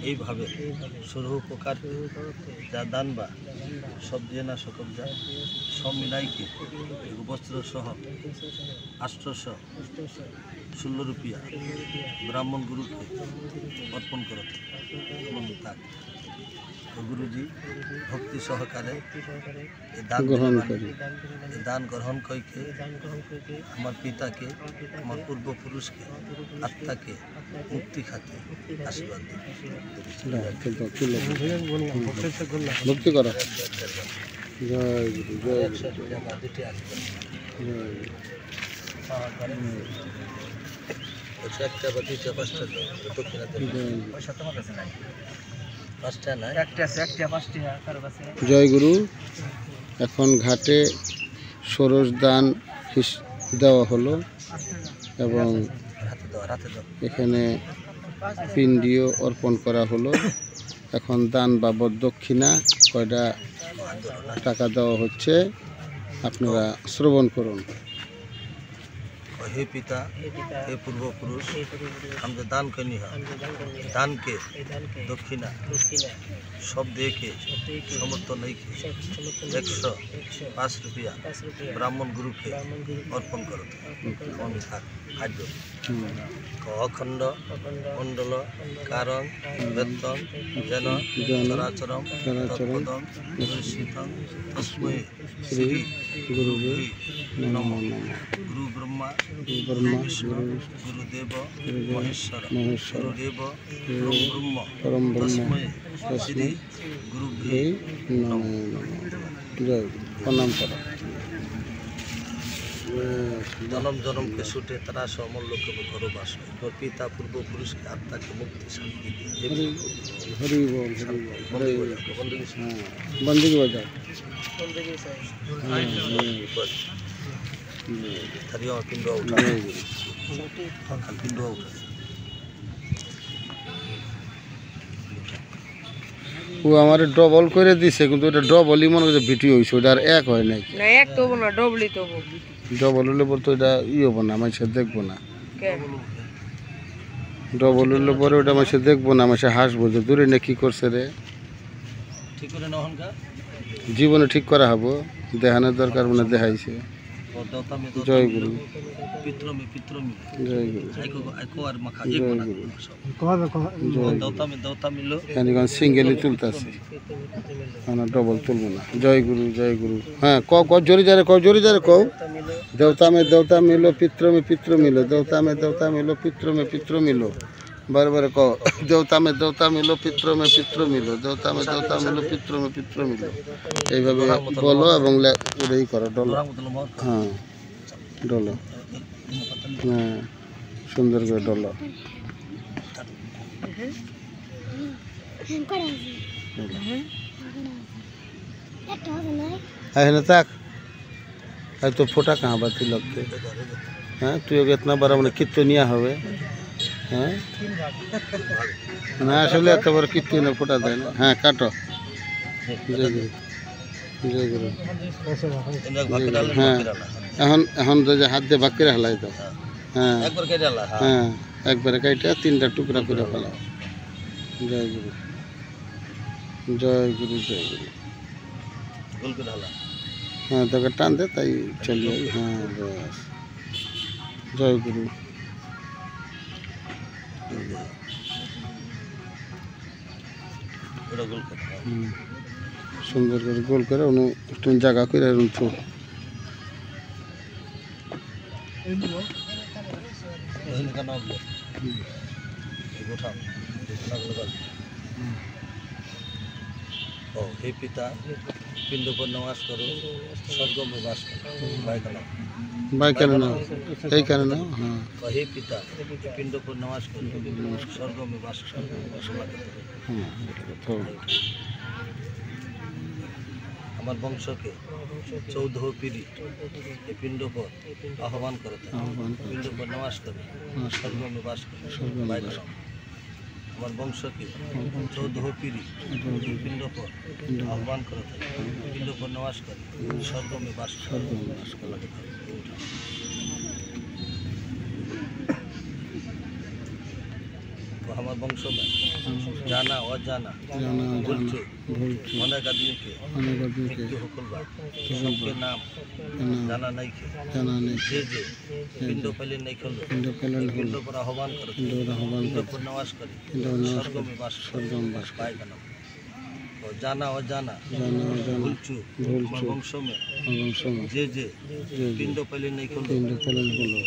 এইভাবে সর্বপ্রকার যা দান বা সব দিয়ে না সকল যা সব মিলাইকে বস্ত্র সহ 816 রুপিয়া ব্রাহ্মণ গুরুকে অর্পণ করতে থাক। গুরুজি ভক্তি সহকারে দান গ্রহণ কইকে আমার পিতাকে, আমার পূর্বপুরুষকে, আত্মাকে মুক্তি খাতে আশীর্বাদ মুক্তি করা। জয় গুরু, জয় জয় গুরু। এখন ঘাটে ষোড়শ দান দেওয়া হলো এবং এখানে পিণ্ডিও অর্পণ করা হলো। এখন দান বাবদ দক্ষিণা কয়টা টাকা দেওয়া হচ্ছে আপনারা শ্রবণ করুন। हे पिता, हे पूर्वपुरुष, हम जो दान करनी है, दान के दक्षिणा सब दे के समर्थ नहीं के 105 रुपया ब्राह्मण गुरु के अर्पण करो। खाद्य अखंड मंडल कारण वेतन जन चराचरम तत्पदम शीतम तस्मै श्री गुरु नमो। गुरु ब्रह्मा विष्णु गुरुदेव महेश्वर गुरुदेव परम ब्रह्म तस्मै श्री गुरु नमो। जय प्रणाम करो। जन्म जन्म के छूटे तरा से अमर लोक में घरो बास और पिता पूर्वपुरुष के आत्मा के मुक्ति शांति दे। हरि बोल, हरि बोल, हरि बोल। बंदी की वजह थरिया पिंडो उठा पिंडो उठा ও আমার ডবল করে দিছে, কিন্তু ওটা ডবলই মনে হচ্ছে ভিডিও হয়েছে, ওটা আর এক হয় নাই। না এক তো না, ডবলই তো ডবল হলে পরে তো এটা হবো না, মানুষে দেখবো না। ডবল হলে পরে ওটা মানুষে দেখবো না, মানুষে হাসবো যে দূরে না কি করছে রে। জীবনে ঠিক করা হবো, দেখানোর দরকার মানে দেখাইছে। জয় গুরু, জয় গুরু, সিঙ্গেলি তুলতেছি, ডবল তুলবো না। জয় গুরু, জয় গুরু। হ্যাঁ জোরে যারে কও, জোরে যারে কও। देवता में देवता मिलो, पितरों में पितृ मिलो, देवता में देवता मिलो, पितरों में पितृ मिलो। बार बार कहो, देवता में देवता मिलो, पितरों में पितृ मिलो, देवता में देवता मिलो, पितरों में पितृ मिलो। এইভাবে বলো এবং ওটাই করো, ডলো। হ্যাঁ ডলো, হ্যাঁ সুন্দর করে ডলো। है तक तो फोटा कहाँ बाती लगते हैं। तू अगर इतना बड़ा मैंने कितनिया हवे हैं ना, আসলে এত বড় কিত্তি না ফোটা দেয় না। হ্যাঁ কাটো। জয় গুরু, জয় গুরু। হ্যাঁ এখন এখন যে হাত দিয়ে ভাগ করে হালাই দাও। হ্যাঁ হ্যাঁ একবারে কাইটা 3টা টুকরা করে ফেলাও। জয় গুরু, জয় গুরু, জয় গুরু। हाँ तो टान दे ताई चलिए। हाँ बस, जय गुरु। सुंदर कर गोल कर जगह कर हे पिता पिंड पर नमाज करो, स्वर्ग में वास करो। बाइक ना हाँ। हे पिता पिंड पर नमाज करो, स्वर्ग में वास करो। हमार वंश के 14 पीढ़ी ये पिंड पर आह्वान करो, पिंड पर नमाज करो, स्वर्ग में वास करो। हमारे वंश के 14 पीढ़ी पिंड पर आह्वान करो, पिंड पर नवास कर स्वर्ग में वास कर। तो हमारे वंश में জানা অজানা জানা ভুলচুক ভুলচুক অনেক আদমিকে অনেক আদমিকে মৃত্যু হকলবা সবকে নাম জানা নাই জানা নেই যে যে পিণ্ড পেলে নাই খেলো পিণ্ড পেলেন হল পিণ্ড पर आह्वान करे পিণ্ড আহ্বান पिंड করতে पर नवास करे পিণ্ড নমস্কার स्वर्ग में वास करे স্বর্গম বাস করে। पाए गनम तो जाना अजाना জানা অজানা भूलचूक ভুলচুক वंशों में এবং সময় जे जे যে पिंड पहले नहीं खोलो পিণ্ড পেলেন হলো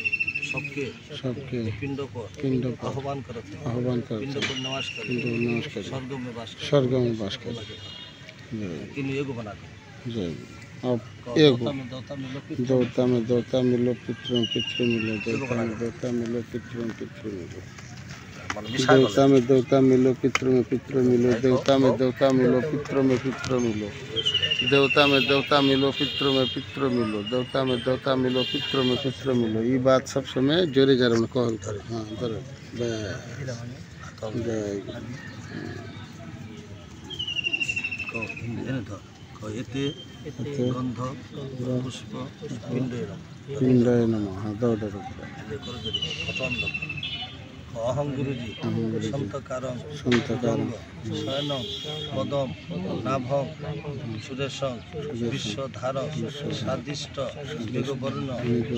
सबके সবকে पिंड पर পিণ্ড आह्वान करते আহ্বান पिंड করতে पर नवास करे পিণ্ড নমস্কার स्वर्ग में वास करे স্বর্গমে বাস করে জয় तीन एगो बना के जय अब देवता एगो में देवता मिलो देवता में देवता मिलो पितृ में पितृ मिलो देवता में देवता मिलो पितृ में पितृ मिलो देवता में देवता मिलो पितृ में पितृ मिलो देवता में देवता मिलो पितृ में पितृ मिलो देवता में देवता मिलो पितृ में पितृ मिलो देवता में देवता मिलो पितृ में पितृ मिलो ये बात सब समय जोरे जरा में कहल करे हाँ जरा जय एते गंध पुष्प पिंड पिंडाय नमः हाँ दो अहम गुरुजी संत कारण संत कारण शयनम पदम नाभम सुरेशं विश्वधारं स्वादिष्ट मेघवर्ण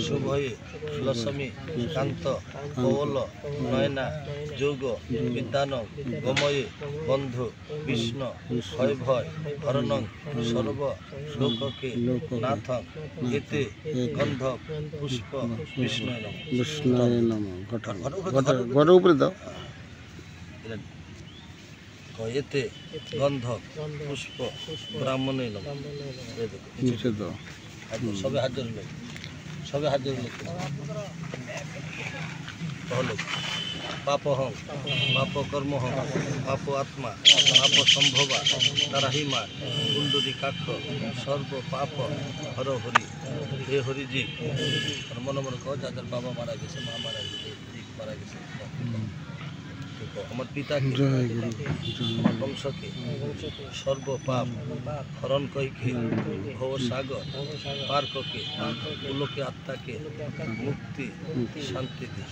शुभये लसमी कांत कौल नयना जोग विद्यान गमये बंधु विष्णु भय भय हरणं सर्व लोकके नाथं एते गंध पुष्प विष्णु विष्णुय नमः घट ऊपर दाओ एते गंध पुष्प ब्राह्मण नीचे दो सबे हाजिर लोग सबे हाजिर लोग कहलो पाप हम पाप कर्म हम पाप आत्मा पाप संभवा ताराहिमा कुंडली काख सर्व पाप हर हरि हे हरि जी मन मन कह जाकर बाबा मारा गए माँ मारा गए मारा गए हमारे पिता के जय गुरु हमारे वंश के सर्व पाप हरण कही के भव सागर पार के कुल के आत्मा के मुक्ति शांति दी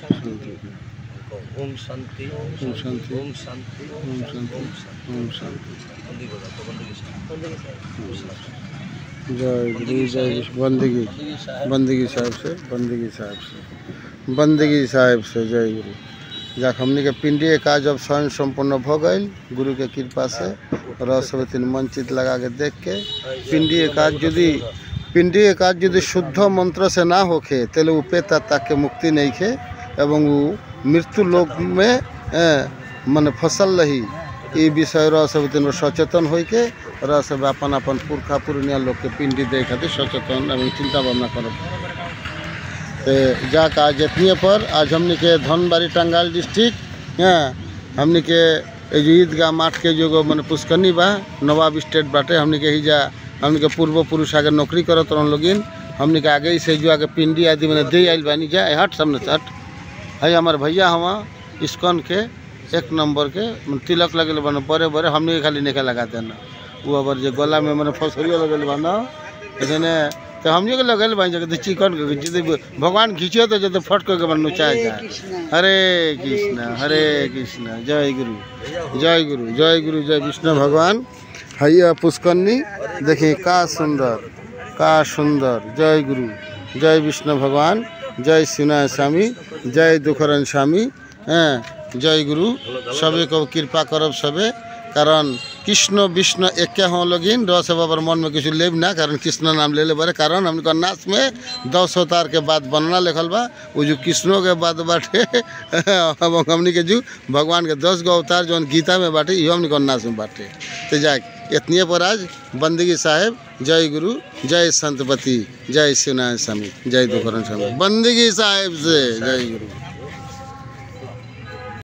ओम शांति ओम शांति ओम शांति ओम शांति ओम शांति ओम शांति बंदी बजा तो बंदी जय गुरु जय बंदगी बंदगी साहब से बंदगी साहब से बंदगी साहब से जय गुरु जाक हमने के पिंडी काज जब स्वयं संपूर्ण भ गई गुरु के कृपा से रसवती मंचित लगा के देख के पिंडी काज यदि शुद्ध मंत्र से ना होखे तेल उपेता ताके मुक्ति नहीं खे एवं मृत्यु लोक में मन फसल रही ये विषय रसवती सचेतन होके रस अपन अपन पुरखा पुरनिया लोग के पिंडी दे खातिर सचेतन एवं चिंता भावना कर जाक आज इतने पर आज हमने के धनबाड़ी टंगाइल डिस्ट्रिक्ट हमने के ईदगाह माठ के जो मैंने पुष्करनी बा नवाब स्टेट बाटे हमने के हिजा हमने के पूर्व पुरुष आगे नौकरी करत रहन लोगिन हमने के आगे से जो आगे पिंडी आदि मैंने दे आइल बानी जा हट सामने से हट है हमारे भैया हम इस्कॉन के 1 नंबर के तिलक लगे बना बड़े बड़े हमने खाली नहीं लगा देना वो अबर जो गला में मैंने फसरिया लगे बना ऐसे तो हम के लगे बन जाए चिकन के भगवान खींचे तो जो फट करके बन नुचाया जाए हरे कृष्ण जय गुरु जय गुरु जय गुरु जय विष्णु भगवान हैया पुष्करनी देखिए का सुंदर जय गुरु जय विष्णु भगवान जय शिवनारायण स्वामी जय दुखरन स्वामी जय गुरु सबे को कृपा करब सबे कारण कृष्ण विष्णु एक हों लोगिन रस बाबर मन में किसी लेब ना कारण कृष्ण नाम ले बड़े कारण हमको नाच में 10 अवतार के बाद बनना लिखल बा वो जो कृष्णों के बाद बाटे हमने के जो भगवान के 10 गो अवतार जो गीता में बाटे ये हमने को नाच में बाटे तो जाए इतने पर आज बंदगी साहेब जय गुरु जय संतपति जय शिवनारायण स्वामी जय दुखरन स्वामी बंदगी साहेब से जय गुरु।